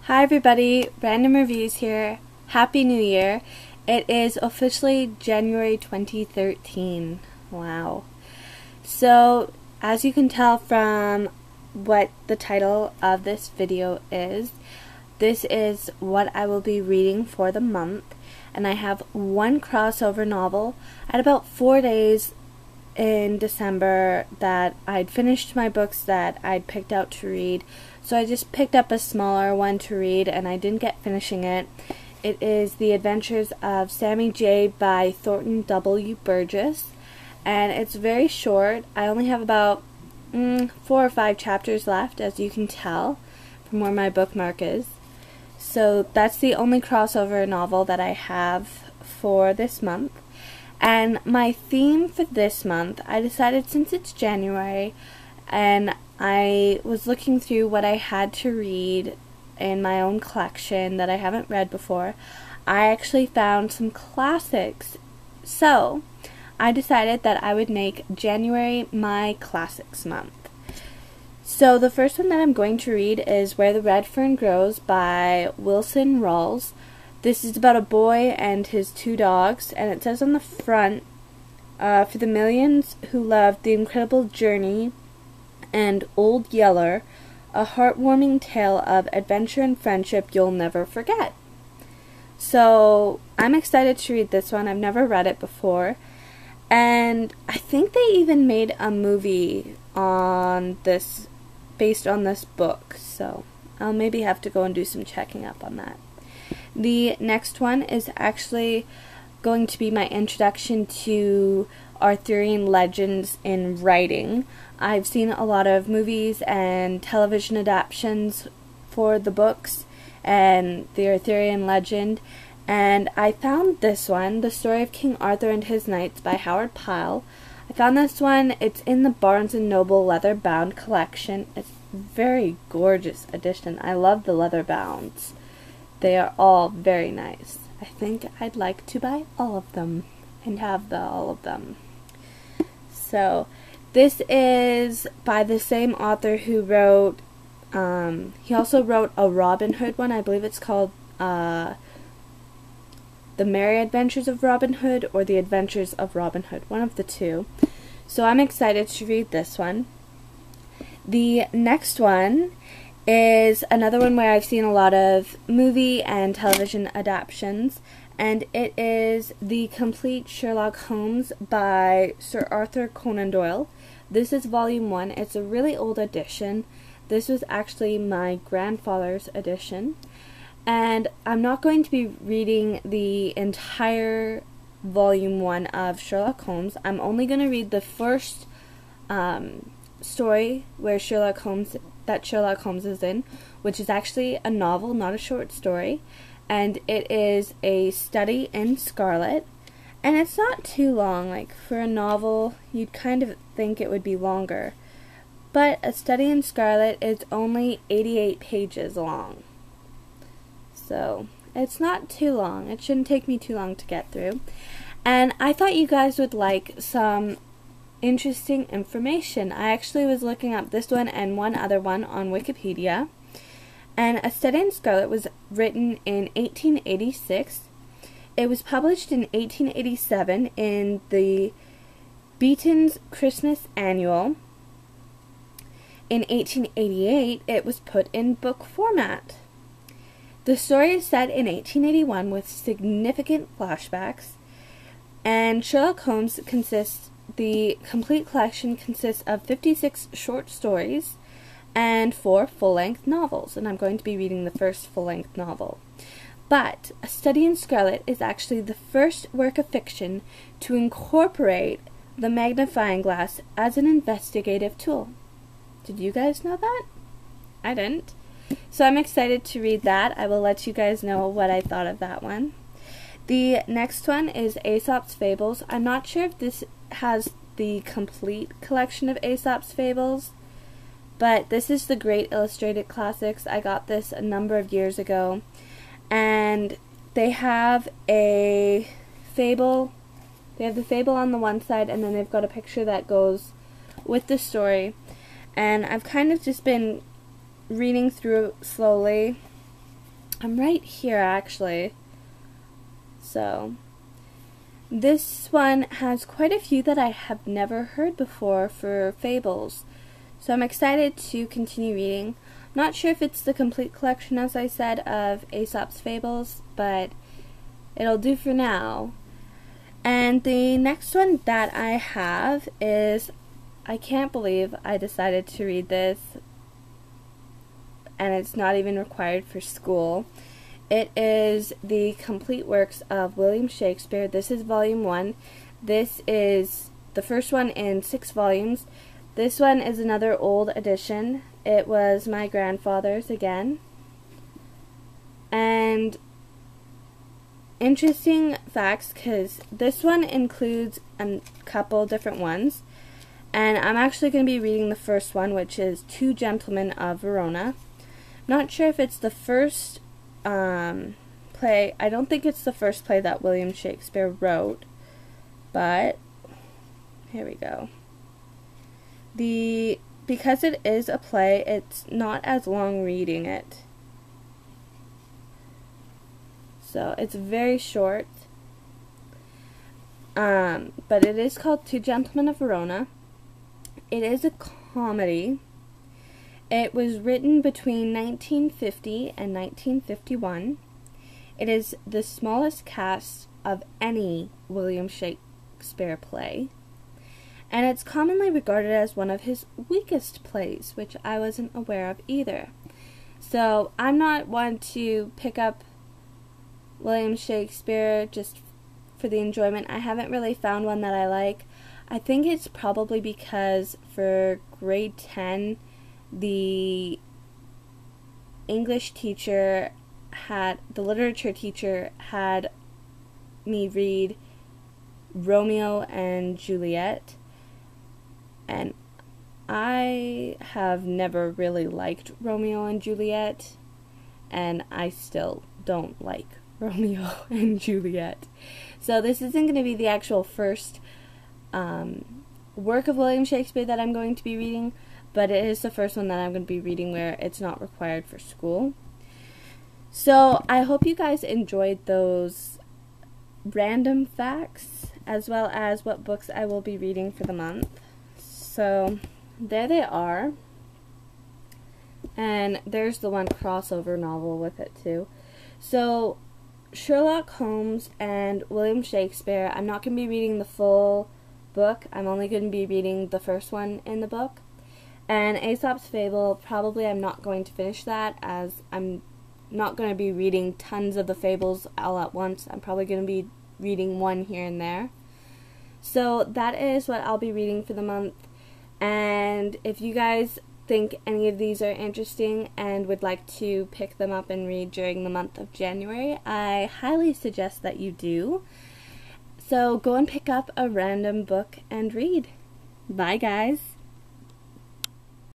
Hi everybody, Random Reviews here. Happy New Year. It is officially January 2013. Wow. So, as you can tell from what the title of this video is, this is what I will be reading for the month. And I have one crossover novel at about 4 days in December that I'd finished my books that I'd picked out to read. So I just picked up a smaller one to read and I didn't get finishing it. It is The Adventures of Sammy J by Thornton W. Burgess. And it's very short. I only have about 4 or 5 chapters left, as you can tell from where my bookmark is. So that's the only crossover novel that I have for this month. And my theme for this month, I decided since it's January and I was looking through what I had to read in my own collection that I haven't read before, I actually found some classics. So I decided that I would make January my classics month. So the first one that I'm going to read is Where the Red Fern Grows by Wilson Rawls. This is about a boy and his 2 dogs, and it says on the front, for the millions who loved The Incredible Journey and Old Yeller, a heartwarming tale of adventure and friendship you'll never forget. So I'm excited to read this one. I've never read it before, and I think they even made a movie on this, based on this book, so I'll maybe have to go and do some checking up on that. The next one is actually going to be my introduction to Arthurian legends in writing. I've seen a lot of movies and television adaptations for the books and the Arthurian legend, and I found this one, The Story of King Arthur and His Knights by Howard Pyle. I found this one, it's in the Barnes & Noble leather-bound collection. It's a very gorgeous edition. I love the leather bounds. They are all very nice. I think I'd like to buy all of them and have all of them. So, this is by the same author who wrote, he also wrote a Robin Hood one. I believe it's called The Merry Adventures of Robin Hood or The Adventures of Robin Hood, one of the two. So I'm excited to read this one. The next one is another one where I've seen a lot of movie and television adaptations, and it is The Complete Sherlock Holmes by Sir Arthur Conan Doyle. This is volume 1. It's a really old edition. This was actually my grandfather's edition, and I'm not going to be reading the entire volume 1 of Sherlock Holmes. I'm only going to read the first story where Sherlock Holmes is in, which is actually a novel, not a short story, and it is A Study in Scarlet, and it's not too long. Like, for a novel, you'd kind of think it would be longer, but A Study in Scarlet is only 88 pages long, so it's not too long. It shouldn't take me too long to get through, and I thought you guys would like some interesting information. I actually was looking up this one and one other one on Wikipedia, and A Study in Scarlet was written in 1886. It was published in 1887 in the Beaton's Christmas Annual. In 1888, it was put in book format. The story is set in 1881 with significant flashbacks, and Sherlock Holmes the complete collection consists of 56 short stories and 4 full-length novels, and I'm going to be reading the first full-length novel. But A Study in Scarlet is actually the first work of fiction to incorporate the magnifying glass as an investigative tool. Did you guys know that? I didn't. So I'm excited to read that. I will let you guys know what I thought of that one. The next one is Aesop's Fables. I'm not sure if this has the complete collection of Aesop's Fables, but this is the Great Illustrated Classics. I got this a number of years ago, and they have a fable. They have the fable on the one side, and then they've got a picture that goes with the story, and I've kind of just been reading through slowly I'm right here actually. So this one has quite a few that I have never heard before for Fables. So I'm excited to continue reading. Not sure if it's the complete collection, as I said, of Aesop's Fables, but it'll do for now. And the next one that I have is, I can't believe I decided to read this, and it's not even required for school. It is the complete works of William Shakespeare. This is volume 1. This is the first one in 6 volumes. This one is another old edition. It was my grandfather's again. And interesting facts, because this one includes a couple different ones. And I'm actually going to be reading the first one, which is Two Gentlemen of Verona. Not sure if it's the first play. I don't think it's the first play that William Shakespeare wrote, but here we go. Because it is a play, it's not as long reading it. So it's very short. But it is called Two Gentlemen of Verona. It is a comedy. It was written between 1950 and 1951. It is the smallest cast of any William Shakespeare play. And it's commonly regarded as one of his weakest plays, which I wasn't aware of either. So I'm not one to pick up William Shakespeare just for the enjoyment. I haven't really found one that I like. I think it's probably because for grade 10, the English teacher the literature teacher had me read Romeo and Juliet, and I have never really liked Romeo and Juliet, and I still don't like Romeo and Juliet. So this isn't going to be the actual first work of William Shakespeare that I'm going to be reading, but it is the first one that I'm going to be reading where it's not required for school. So I hope you guys enjoyed those random facts, as well as what books I will be reading for the month. So there they are. And there's the one crossover novel with it too. So Sherlock Holmes and William Shakespeare, I'm not going to be reading the full book. I'm only going to be reading the first one in the book. And Aesop's Fable, probably I'm not going to finish that, as I'm not going to be reading tons of the fables all at once. I'm probably going to be reading one here and there. So that is what I'll be reading for the month. And if you guys think any of these are interesting and would like to pick them up and read during the month of January, I highly suggest that you do. So go and pick up a random book and read. Bye, guys.